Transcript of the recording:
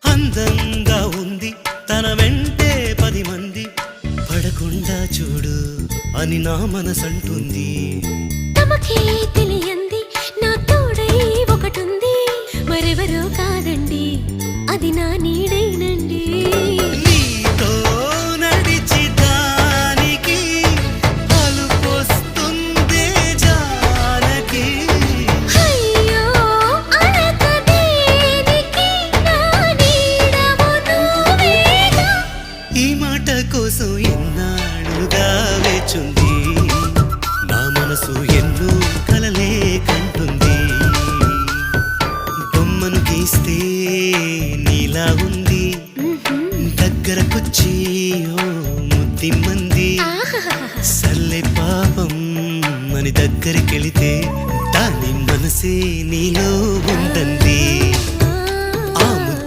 అందంగా ఉంది తన వెంటే 10 మంది పడకుండా చూడు అని నా మనసంటుంది. తమకే తెలియంది నా తోడై ఒకటుంది, మరెవరో కాదండి అది నా నీడైనండి. నీతో నడిచి దానికి అలుపొస్తుందే జానకి. అయ్యో అనక దేనికి నా నీడవు నువ్వేగా. ఈ మాట కోసం ఎన్నాళ్ళుగా వేచుంది నా మనసు, ఎన్నో కలలే కంటుంది. బొమ్మను గీస్తే నీలా ఉంది, దగ్గరకొచ్చి ఓ ముద్దిమ్మంది. సల్లే పాపం అని దగ్గరికెళితే దాని మనసే నీలో